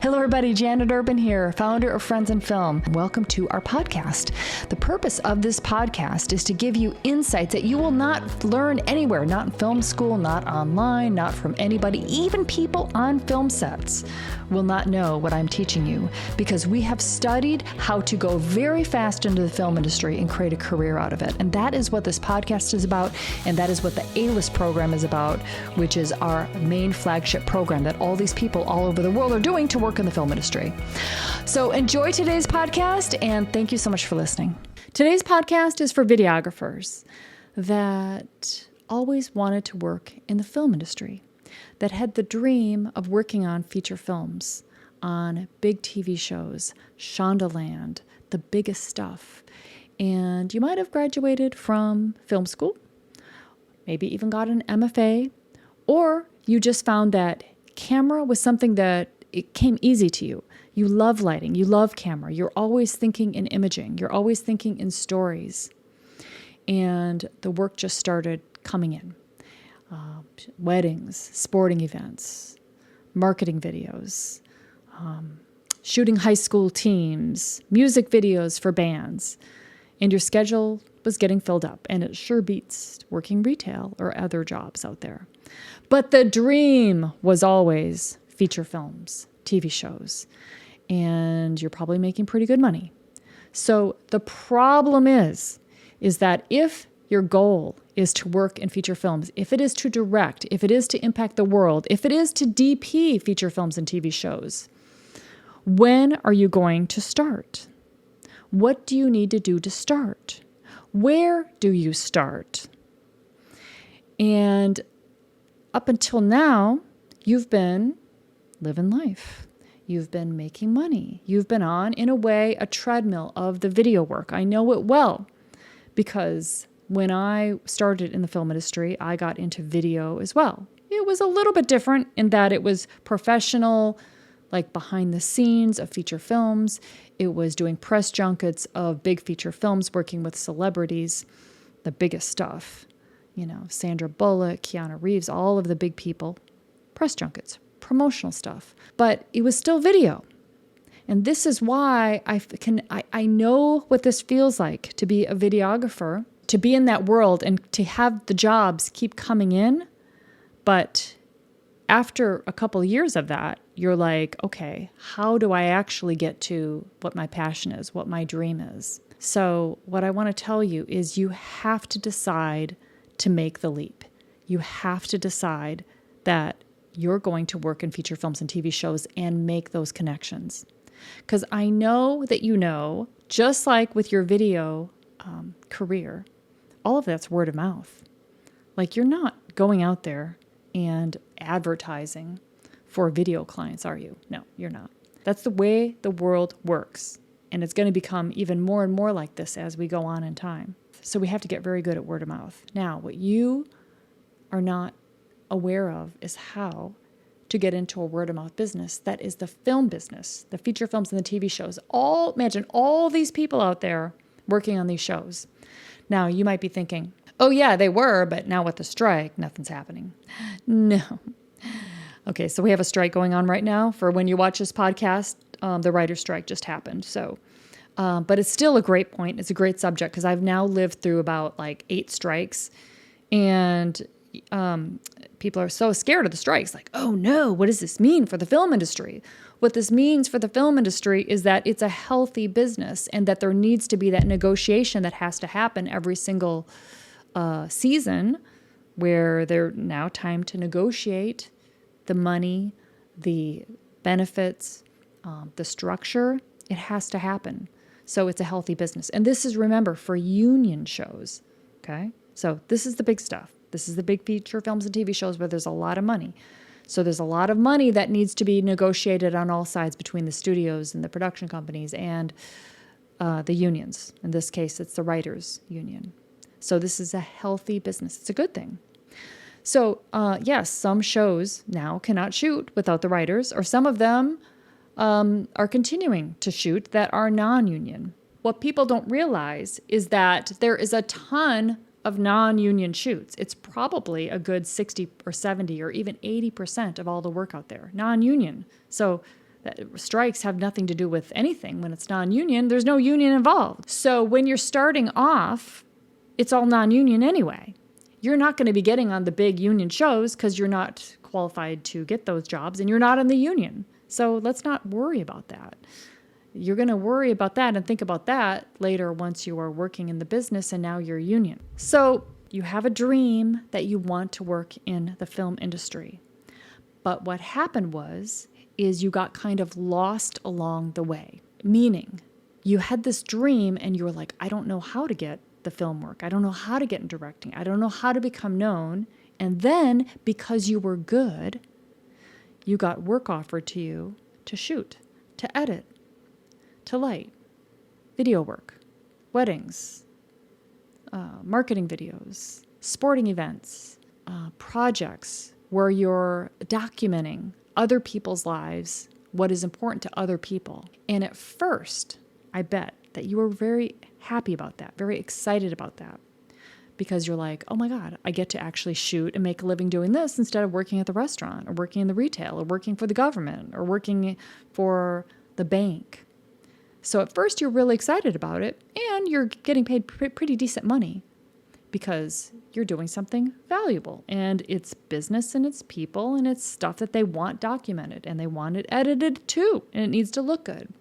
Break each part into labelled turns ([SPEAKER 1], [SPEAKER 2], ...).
[SPEAKER 1] Hello everybody, Janet Urban here, founder of Friends in Film. Welcome to our podcast. The purpose of this podcast is to give you insights that you will not learn anywhere, not in film school, not online, not from anybody, even people on film sets will not know what I'm teaching you because we have studied how to go very fast into the film industry and create a career out of it. And that is what this podcast is about, and that is what the A-List program is about, which is our main flagship program that all these people all over the world are doing to work in the film industry. So enjoy today's podcast, and thank you so much for listening. Today's podcast is for videographers that always wanted to work in the film industry, that had the dream of working on feature films, on big TV shows, Shondaland, the biggest stuff. And you might have graduated from film school, maybe even got an MFA, or you just found that camera was something that it came easy to you. You love lighting, you love camera, you're always thinking in imaging, you're always thinking in stories. And the work just started coming in. Weddings, sporting events, marketing videos, shooting high school teams, music videos for bands. And your schedule was getting filled up, and it sure beats working retail or other jobs out there. But the dream was always feature films, TV shows, and you're probably making pretty good money. So the problem is that if your goal is to work in feature films, if it is to direct, if it is to impact the world, if it is to DP feature films and TV shows, when are you going to start? What do you need to do to start? Where do you start? And up until now, you've been living life. You've been making money. You've been on, in a way, a treadmill of the video work. I know it well because when I started in the film industry, I got into video as well. It was a little bit different in that it was professional, like behind the scenes of feature films. It was doing press junkets of big feature films, working with celebrities, the biggest stuff. You know, Sandra Bullock, Keanu Reeves, all of the big people, press junkets, promotional stuff. But it was still video. And this is why I know what this feels like to be a videographer, to be in that world and to have the jobs keep coming in. But after a couple of years of that, you're like, okay, how do I actually get to what my passion is, what my dream is? So what I want to tell you is you have to decide to make the leap. You have to decide that you're going to work in feature films and TV shows and make those connections. Because I know that you know, just like with your video career, all of that's word of mouth. Like you're not going out there and advertising for video clients, are you? No, you're not. That's the way the world works. And it's going to become even more and more like this as we go on in time. So we have to get very good at word of mouth. Now, what you are not aware of is how to get into a word of mouth business that is the film business, the feature films and the TV shows. Imagine all these people out there working on these shows. Now, you might be thinking, oh yeah, they were, but now with the strike, nothing's happening. No. Okay, so we have a strike going on right now. For when you watch this podcast, the writer's strike just happened. So, but it's still a great point. It's a great subject because I've now lived through about like 8 strikes, and people are so scared of the strikes. Like, oh no, what does this mean for the film industry? What this means for the film industry is that it's a healthy business and that there needs to be that negotiation that has to happen every single season where they're now time to negotiate the money, the benefits, the structure. It has to happen. So it's a healthy business. And this is, remember, for union shows, okay? So this is the big stuff. This is the big feature films and TV shows where there's a lot of money. So there's a lot of money that needs to be negotiated on all sides between the studios and the production companies and the unions. In this case, it's the writers' union. So this is a healthy business. It's a good thing. So yes, some shows now cannot shoot without the writers, or some of them are continuing to shoot that are non-union. What people don't realize is that there is a ton of non-union shoots. It's probably a good 60 or 70 or even 80% of all the work out there, non-union. So That strikes have nothing to do with anything. When it's non-union, there's no union involved. So when you're starting off, it's all non-union anyway. You're not going to be getting on the big union shows because you're not qualified to get those jobs and you're not in the union. So let's not worry about that. You're going to worry about that and think about that later once you are working in the business and now you're union. So you have a dream that you want to work in the film industry. But what happened is you got kind of lost along the way. Meaning, you had this dream and you were like, I don't know how to get the film work. I don't know how to get in directing. I don't know how to become known. And then, because you were good, you got work offered to you to shoot, to edit, to light, video work, weddings, marketing videos, sporting events, projects where you're documenting other people's lives, what is important to other people. And at first, I bet that you were very happy about that, very excited about that, because you're like, oh my God, I get to actually shoot and make a living doing this instead of working at the restaurant or working in the retail or working for the government or working for the bank. So at first you're really excited about it and you're getting paid pretty decent money because you're doing something valuable and it's business and it's people and it's stuff that they want documented and they want it edited too, and it needs to look good.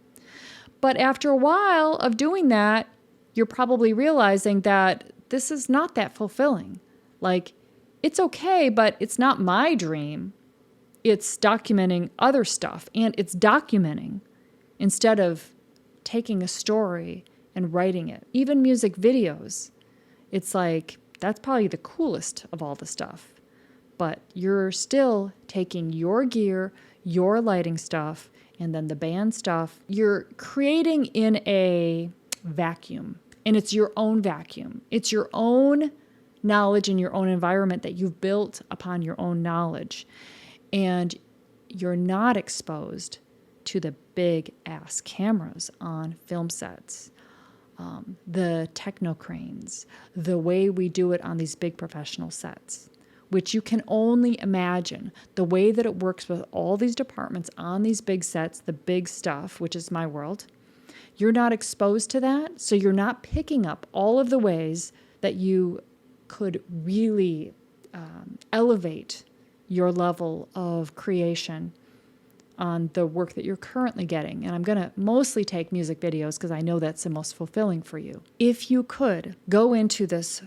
[SPEAKER 1] But after a while of doing that, you're probably realizing that this is not that fulfilling. Like, it's okay, but it's not my dream. It's documenting other stuff, and it's documenting instead of taking a story and writing it. Even music videos, it's like, that's probably the coolest of all the stuff. But you're still taking your gear, your lighting stuff, and then the band stuff. You're creating in a vacuum, and it's your own vacuum. It's your own knowledge in your own environment that you've built upon your own knowledge. And you're not exposed to the big ass cameras on film sets, the techno cranes, the way we do it on these big professional sets, which you can only imagine the way that it works with all these departments on these big sets, the big stuff, which is my world. You're not exposed to that, so you're not picking up all of the ways that you could really elevate your level of creation on the work that you're currently getting. And I'm going to mostly take music videos because I know that's the most fulfilling for you. If you could go into this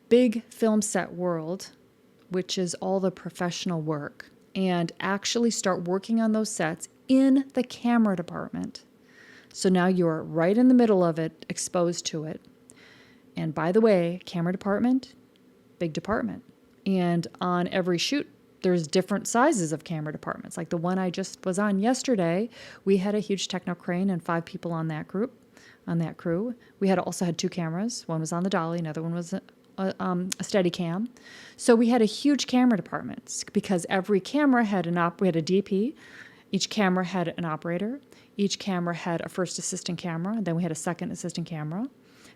[SPEAKER 1] big film set world, which is all the professional work, and actually start working on those sets in the camera department. So now you're right in the middle of it, exposed to it. And by the way, camera department, big department. And on every shoot, there's different sizes of camera departments. Like the one I just was on yesterday, we had a huge techno crane and 5 people on that crew. We also had 2 cameras. One was on the dolly, another one was a steady cam. So we had a huge camera department because every camera had we had a DP. Each camera had an operator. Each camera had a first assistant camera. Then we had a second assistant camera.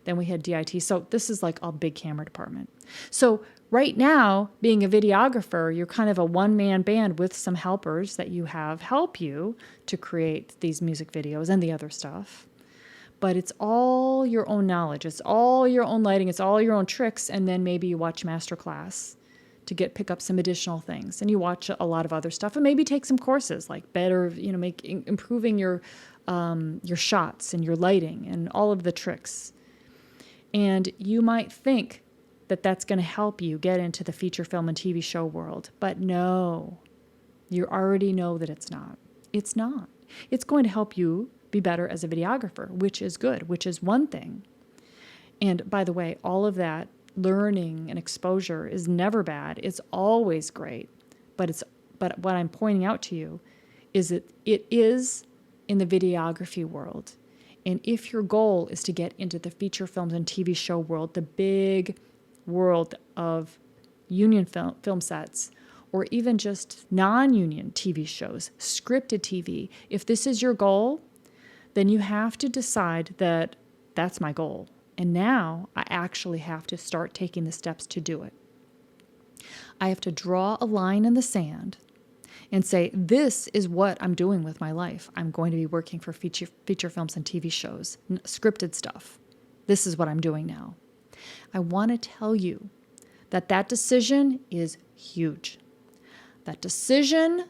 [SPEAKER 1] Then we had DIT. So this is like a big camera department. So right now, being a videographer, you're kind of a one-man band with some helpers that you have help you to create these music videos and the other stuff. But it's all your own knowledge. It's all your own lighting. It's all your own tricks. And then maybe you watch masterclass to pick up some additional things. And you watch a lot of other stuff and maybe take some courses like improving your shots and your lighting and all of the tricks. And you might think that that's going to help you get into the feature film and TV show world. But no, you already know that it's not. It's not. It's going to help you be better as a videographer, which is good, which is one thing. And by the way, all of that learning and exposure is never bad. It's always great. But what I'm pointing out to you is that it is in the videography world. And if your goal is to get into the feature films and TV show world, the big world of union film sets, or even just non-union TV shows, scripted TV, if this is your goal, then you have to decide that that's my goal. And now I actually have to start taking the steps to do it. I have to draw a line in the sand and say, this is what I'm doing with my life. I'm going to be working for feature films and TV shows, scripted stuff. This is what I'm doing now. I want to tell you that that decision is huge. That decision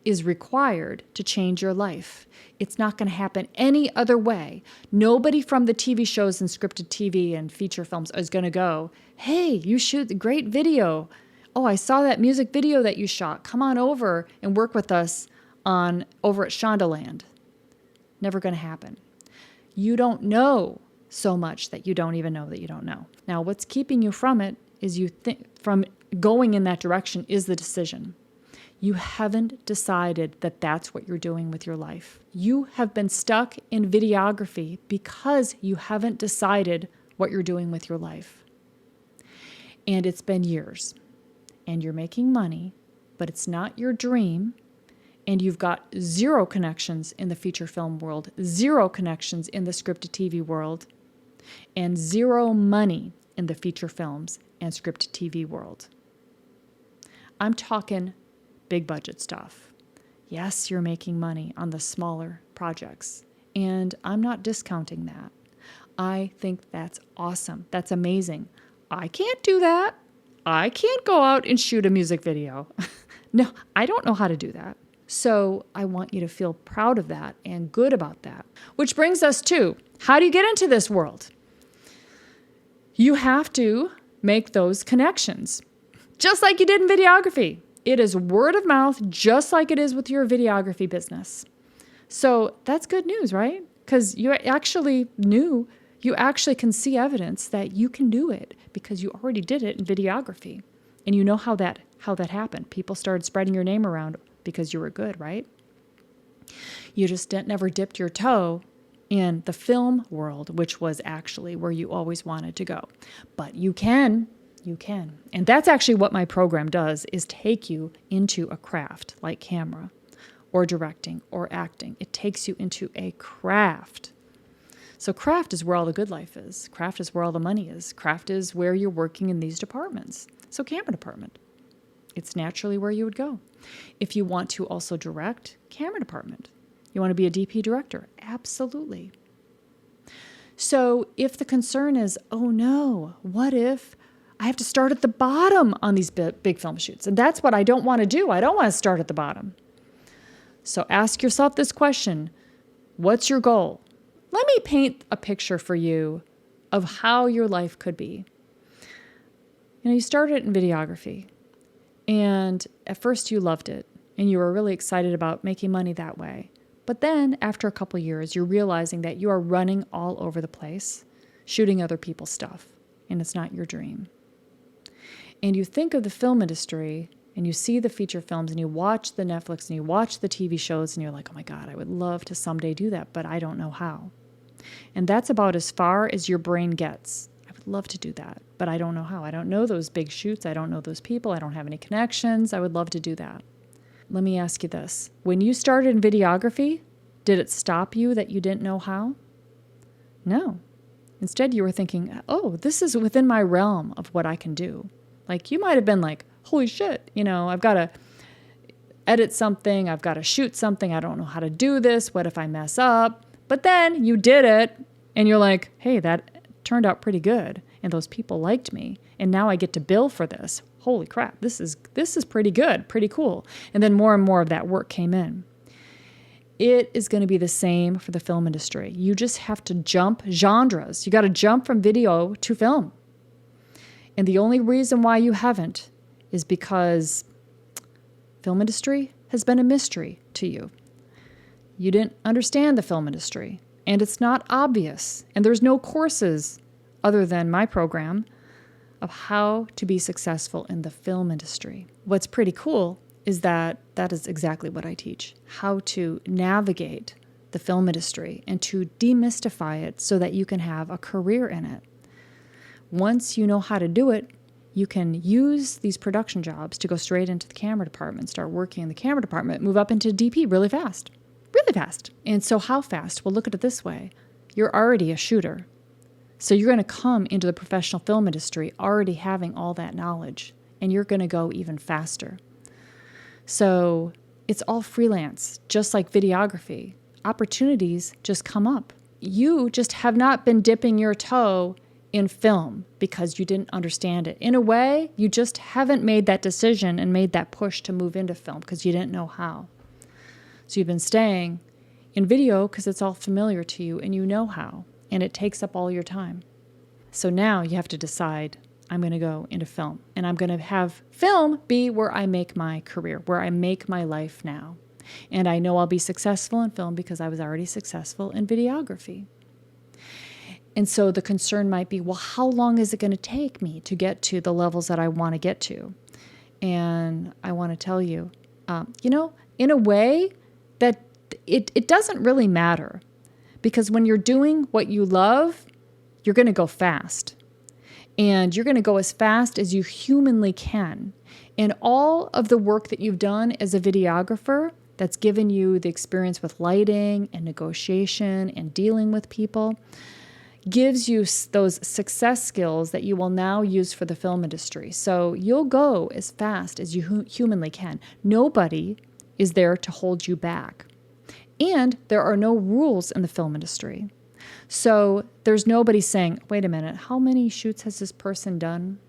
[SPEAKER 1] is required to change your life. It's not going to happen any other way. Nobody from the TV shows and scripted TV and feature films is going to go, hey, you shoot a great video. Oh, I saw that music video that you shot. Come on over and work with us over at Shondaland. Never going to happen. You don't know so much that you don't even know that you don't know. Now, what's keeping you from it is from going in that direction is the decision. You haven't decided that that's what you're doing with your life. You have been stuck in videography because you haven't decided what you're doing with your life. And it's been years. And you're making money, but it's not your dream. And you've got zero connections in the feature film world, zero connections in the scripted TV world, and zero money in the feature films and scripted TV world. I'm talking big budget stuff. Yes, you're making money on the smaller projects, and I'm not discounting that. I think that's awesome. That's amazing. I can't do that. I can't go out and shoot a music video. No, I don't know how to do that. So I want you to feel proud of that and good about that. Which brings us to, how do you get into this world? You have to make those connections, just like you did in videography. It is word of mouth, just like it is with your videography business. So that's good news, right? Because you actually can see evidence that you can do it because you already did it in videography. And you know how that happened. People started spreading your name around because you were good, right? You just never dipped your toe in the film world, which was actually where you always wanted to go. But you can. And that's actually what my program does, is take you into a craft like camera or directing or acting. It takes you into a craft. So craft is where all the good life is. Craft is where all the money is. Craft is where you're working in these departments. So camera department, it's naturally where you would go. If you want to also direct, camera department. You want to be a DP director? Absolutely. So if the concern is, oh no, what if I have to start at the bottom on these big film shoots? And that's what I don't want to do. I don't want to start at the bottom. So ask yourself this question. What's your goal? Let me paint a picture for you of how your life could be. You started in videography, and at first you loved it, and you were really excited about making money that way. But then after a couple years, you're realizing that you are running all over the place, shooting other people's stuff, and it's not your dream. And you think of the film industry, and you see the feature films, and you watch the Netflix, and you watch the TV shows, and you're like, oh my God, I would love to someday do that, but I don't know how. And that's about as far as your brain gets. I would love to do that, but I don't know how. I don't know those big shoots. I don't know those people. I don't have any connections. I would love to do that. Let me ask you this. When you started in videography, did it stop you that you didn't know how? No. Instead, you were thinking, oh, this is within my realm of what I can do. Like, you might have been like, holy shit, I've got to edit something. I've got to shoot something. I don't know how to do this. What if I mess up? But then you did it, and you're like, hey, that turned out pretty good, and those people liked me, and now I get to bill for this. Holy crap, this is pretty good, pretty cool. And then more and more of that work came in. It is going to be the same for the film industry. You just have to jump genres. You got to jump from video to film. And the only reason why you haven't is because film industry has been a mystery to you. You didn't understand the film industry, and it's not obvious. And there's no courses other than my program of how to be successful in the film industry. What's pretty cool is that is exactly what I teach, how to navigate the film industry and to demystify it so that you can have a career in it. Once you know how to do it, you can use these production jobs to go straight into the camera department, start working in the camera department, move up into DP really fast. Really fast. And so how fast? Well, look at it this way. You're already a shooter. So you're going to come into the professional film industry already having all that knowledge, and you're going to go even faster. So it's all freelance, just like videography. Opportunities just come up. You just have not been dipping your toe in film because you didn't understand it. In a way, you just haven't made that decision and made that push to move into film because you didn't know how. So you've been staying in video because it's all familiar to you and you know how, and it takes up all your time. So now you have to decide, I'm going to go into film, and I'm going to have film be where I make my career, where I make my life now. And I know I'll be successful in film because I was already successful in videography. And so the concern might be, well, how long is it going to take me to get to the levels that I want to get to? And I want to tell you, in a way that it doesn't really matter, because when you're doing what you love, you're going to go fast. And you're going to go as fast as you humanly can. And all of the work that you've done as a videographer that's given you the experience with lighting and negotiation and dealing with people gives you those success skills that you will now use for the film industry. So you'll go as fast as you humanly can. Nobody is there to hold you back. And there are no rules in the film industry. So there's nobody saying, wait a minute, how many shoots has this person done?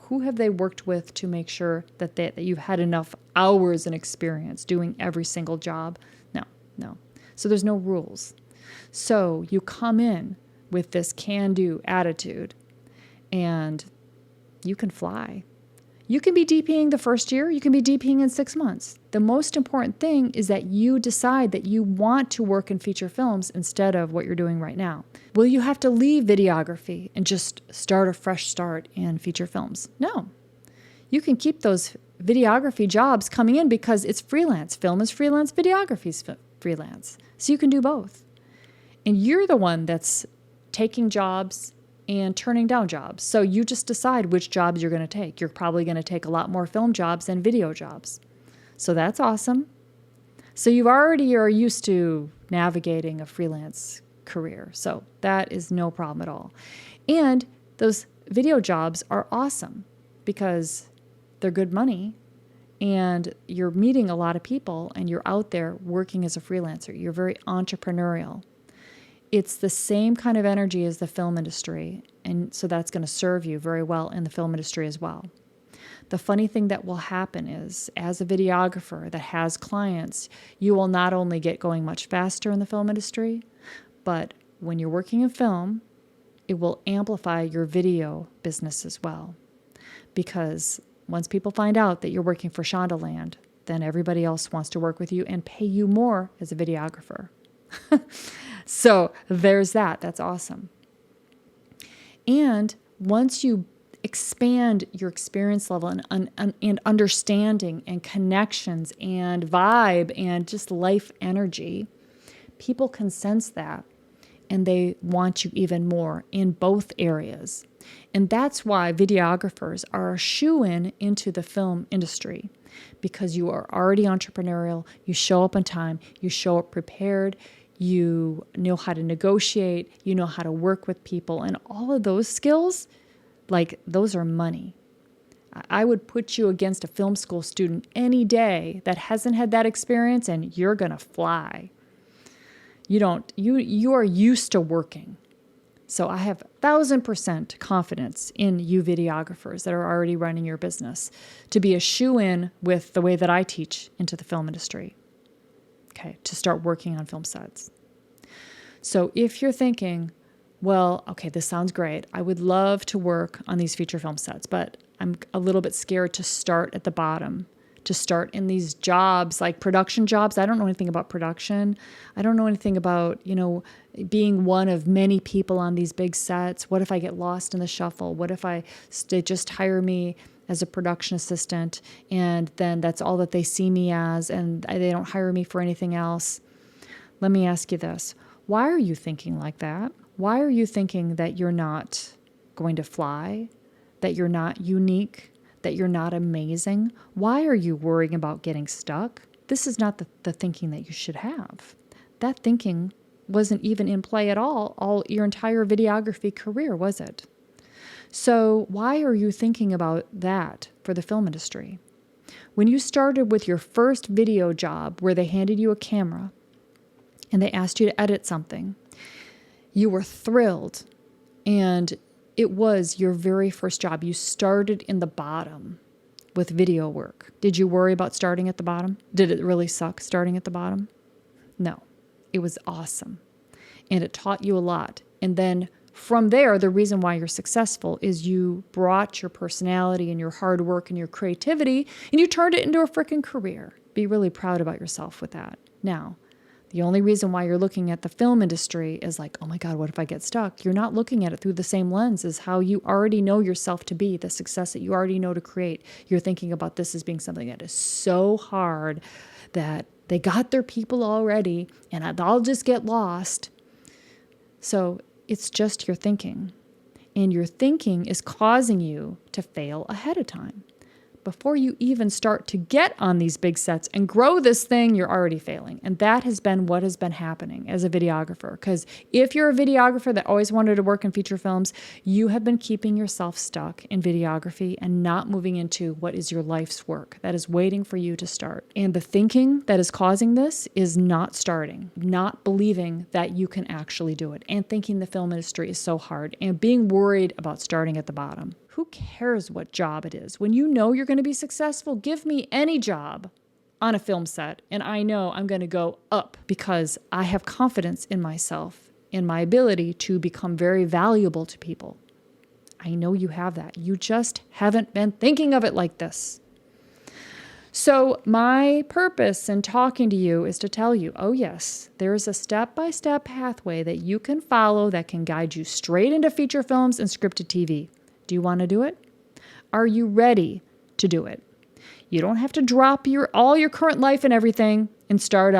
[SPEAKER 1] Who have they worked with to make sure that you've had enough hours and experience doing every single job? No. So there's no rules. So you come in with this can-do attitude and you can fly. You can be DPing the first year. You can be DPing in 6 months. The most important thing is that you decide that you want to work in feature films instead of what you're doing right now. Will you have to leave videography and just start a fresh start in feature films? No. You can keep those videography jobs coming in because it's freelance. Film is freelance, videography is freelance. So you can do both. And you're the one that's taking jobs and turning down jobs. So you just decide which jobs you're going to take. You're probably going to take a lot more film jobs than video jobs. So that's awesome. So you already are used to navigating a freelance career. So that is no problem at all. And those video jobs are awesome because they're good money and you're meeting a lot of people and you're out there working as a freelancer. You're very entrepreneurial. It's the same kind of energy as the film industry, and so that's going to serve you very well in the film industry as well. The funny thing that will happen is, as a videographer that has clients, you will not only get going much faster in the film industry, but when you're working in film, it will amplify your video business as well. Because once people find out that you're working for Shondaland, then everybody else wants to work with you and pay you more as a videographer. So there's that. That's awesome. And once you expand your experience level and understanding and connections and vibe and just life energy, people can sense that and they want you even more in both areas. And that's why videographers are a shoo-in into the film industry, because you are already entrepreneurial, you show up on time, you show up prepared, you know how to negotiate, you know how to work with people, and all of those skills, like, those are money. I would put you against a film school student any day that hasn't had that experience, and you're going to fly. You are used to working. So I have 1,000% confidence in you videographers that are already running your business to be a shoo-in with the way that I teach into the film industry. Okay, to start working on film sets. So if you're thinking, well, okay, this sounds great. I would love to work on these feature film sets, but I'm a little bit scared to start at the bottom, to start in these jobs, like production jobs. I don't know anything about production. I don't know anything about, being one of many people on these big sets. What if I get lost in the shuffle? What if they just hire me as a production assistant and then that's all that they see me as and they don't hire me for anything else? Let me ask you this. Why are you thinking like that? Why are you thinking that you're not going to fly, that you're not unique, that you're not amazing? Why are you worrying about getting stuck? This is not the thinking that you should have. That thinking wasn't even in play at all your entire videography career, was it? So why are you thinking about that for the film industry? When you started with your first video job where they handed you a camera and they asked you to edit something, you were thrilled, and it was your very first job. You started in the bottom with video work. Did you worry about starting at the bottom? Did it really suck starting at the bottom? No, it was awesome. And it taught you a lot. And then from there, the reason why you're successful is you brought your personality and your hard work and your creativity and you turned it into a freaking career. Be really proud about yourself with that. Now, the only reason why you're looking at the film industry is like, oh my God, what if I get stuck? You're not looking at it through the same lens as how you already know yourself to be, the success that you already know to create. You're thinking about this as being something that is so hard that they got their people already and I'll just get lost. So it's just your thinking. And your thinking is causing you to fail ahead of time. Before you even start to get on these big sets and grow this thing, you're already failing. And that has been what has been happening as a videographer. Because if you're a videographer that always wanted to work in feature films, you have been keeping yourself stuck in videography and not moving into what is your life's work that is waiting for you to start. And the thinking that is causing this is not starting, not believing that you can actually do it, and thinking the film industry is so hard, and being worried about starting at the bottom. Who cares what job it is? When you know you're going to be successful, give me any job on a film set, and I know I'm going to go up because I have confidence in myself, in my ability to become very valuable to people. I know you have that. You just haven't been thinking of it like this. So my purpose in talking to you is to tell you, oh yes, there is a step-by-step pathway that you can follow that can guide you straight into feature films and scripted TV. Do you want to do it? Are you ready to do it? You don't have to drop all your current life and everything and start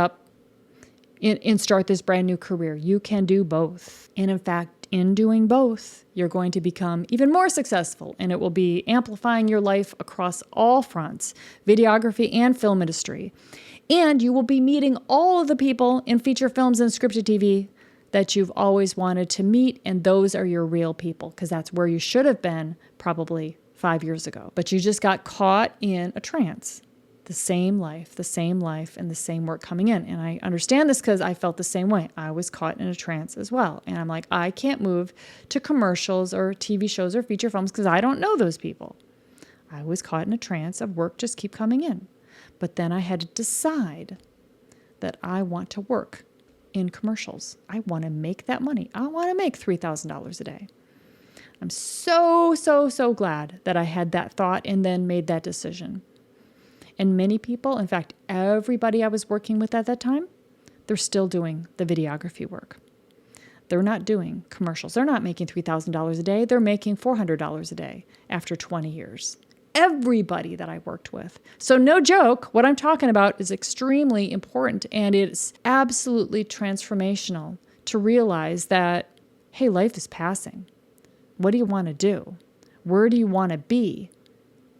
[SPEAKER 1] this brand new career. You can do both. And in fact, in doing both, you're going to become even more successful, and it will be amplifying your life across all fronts, videography and film industry. And you will be meeting all of the people in feature films and scripted TV that you've always wanted to meet, and those are your real people, because that's where you should have been probably 5 years ago. But you just got caught in a trance. The same life, and the same work coming in. And I understand this because I felt the same way. I was caught in a trance as well. And I'm like, I can't move to commercials or TV shows or feature films because I don't know those people. I was caught in a trance of work just keep coming in. But then I had to decide that I want to work in commercials. I want to make that money. I want to make $3,000 a day. I'm so glad that I had that thought and then made that decision. And many people, in fact, everybody I was working with at that time, they're still doing the videography work. They're not doing commercials. They're not making $3,000 a day. They're making $400 a day after 20 years. Everybody that I worked with. So no joke, what I'm talking about is extremely important, and it's absolutely transformational to realize that, hey, life is passing. What do you want to do? Where do you want to be?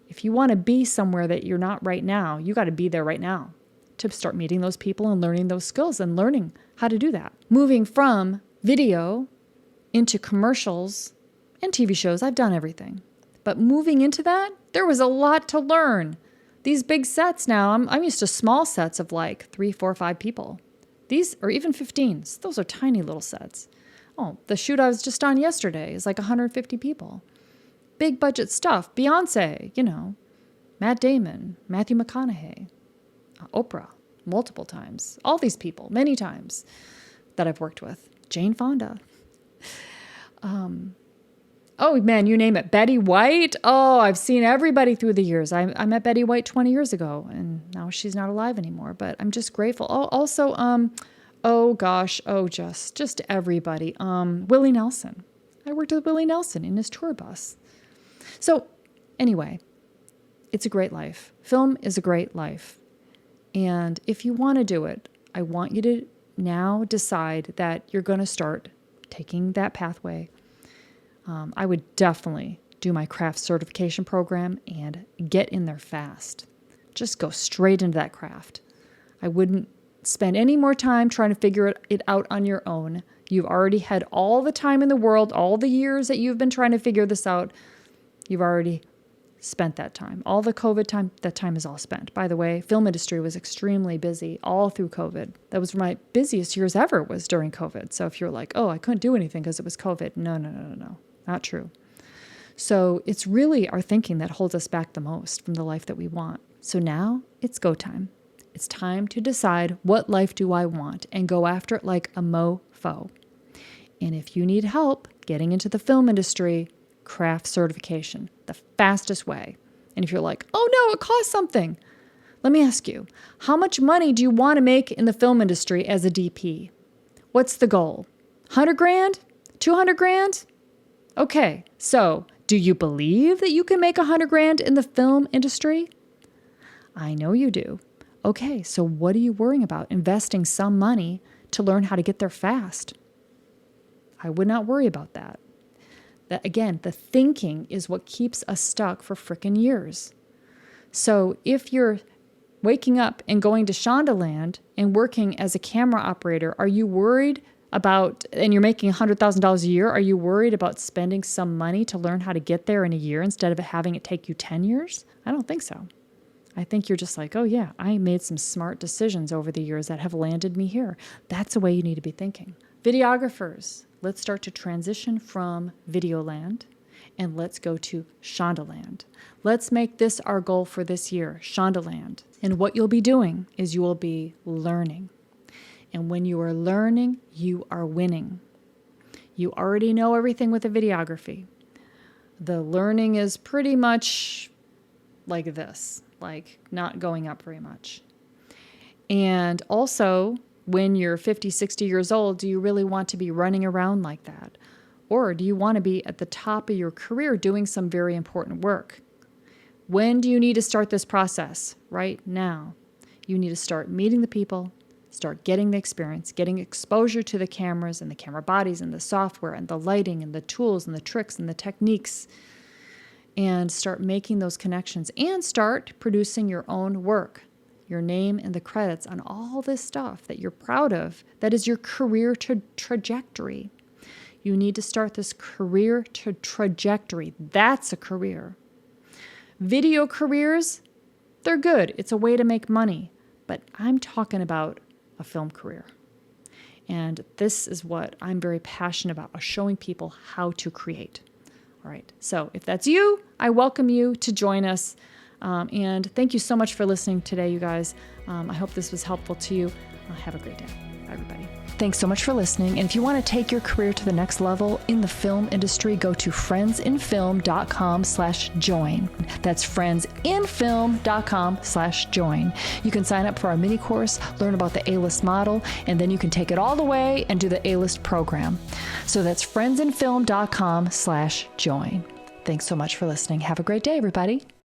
[SPEAKER 1] If you want to be somewhere that you're not right now, you got to be there right now to start meeting those people and learning those skills and learning how to do that. Moving from video into commercials and TV shows, I've done everything. But moving into that, there was a lot to learn. These big sets now, I'm used to small sets of like 3, 4, 5 people. These are even 15. Those are tiny little sets. Oh, the shoot I was just on yesterday is like 150 people. Big budget stuff. Beyonce, Matt Damon, Matthew McConaughey, Oprah, multiple times. All these people, many times that I've worked with. Jane Fonda. Oh, man, you name it. Betty White. Oh, I've seen everybody through the years. I met Betty White 20 years ago, and now she's not alive anymore, but I'm just grateful. Oh, also, just everybody. Willie Nelson. I worked with Willie Nelson in his tour bus. So anyway, it's a great life. Film is a great life. And if you want to do it, I want you to now decide that you're going to start taking that pathway. I would definitely do my craft certification program and get in there fast. Just go straight into that craft. I wouldn't spend any more time trying to figure it out on your own. You've already had all the time in the world, all the years that you've been trying to figure this out. You've already spent that time. All the COVID time, that time is all spent. By the way, film industry was extremely busy all through COVID. That was my busiest years ever was during COVID. So if you're like, oh, I couldn't do anything because it was COVID. No, not true. So it's really our thinking that holds us back the most from the life that we want. So now it's go time. It's time to decide what life do I want and go after it like a mofo. And if you need help getting into the film industry, craft certification, the fastest way. And if you're like, oh no, it costs something. Let me ask you, how much money do you want to make in the film industry as a DP? What's the goal? 100 grand? 200 grand? Okay, so do you believe that you can make 100 grand in the film industry? I know you do. Okay, so what are you worrying about investing some money to learn how to get there fast? I would not worry about that. That again, the thinking is what keeps us stuck for frickin' years. So if you're waking up and going to Shondaland and working as a camera operator, are you worried about, and you're making $100,000 a year, are you worried about spending some money to learn how to get there in a year instead of having it take you 10 years? I don't think so. I think you're just like, oh yeah, I made some smart decisions over the years that have landed me here. That's the way you need to be thinking. Videographers, let's start to transition from Videoland and let's go to Shondaland. Let's make this our goal for this year, Shondaland. And what you'll be doing is you will be learning. And when you are learning, you are winning. You already know everything with the videography. The learning is pretty much like this, like not going up very much. And also, when you're 50, 60 years old, do you really want to be running around like that? Or do you want to be at the top of your career doing some very important work? When do you need to start this process? Right now. You need to start meeting the people, start getting the experience, getting exposure to the cameras and the camera bodies and the software and the lighting and the tools and the tricks and the techniques, and start making those connections and start producing your own work, your name and the credits on all this stuff that you're proud of. That is your career trajectory. You need to start this career trajectory. That's a career. Video careers, they're good. It's a way to make money. But I'm talking about a film career. And this is what I'm very passionate about, showing people how to create. All right. So if that's you, I welcome you to join us. And thank you so much for listening today, you guys. I hope this was helpful to you. Have a great day. Bye, everybody. Thanks so much for listening. And if you want to take your career to the next level in the film industry, go to friendsinfilm.com/join. That's friendsinfilm.com/join. You can sign up for our mini course, learn about the A-list model, and then you can take it all the way and do the A-list program. So that's friendsinfilm.com/join. Thanks so much for listening. Have a great day, everybody.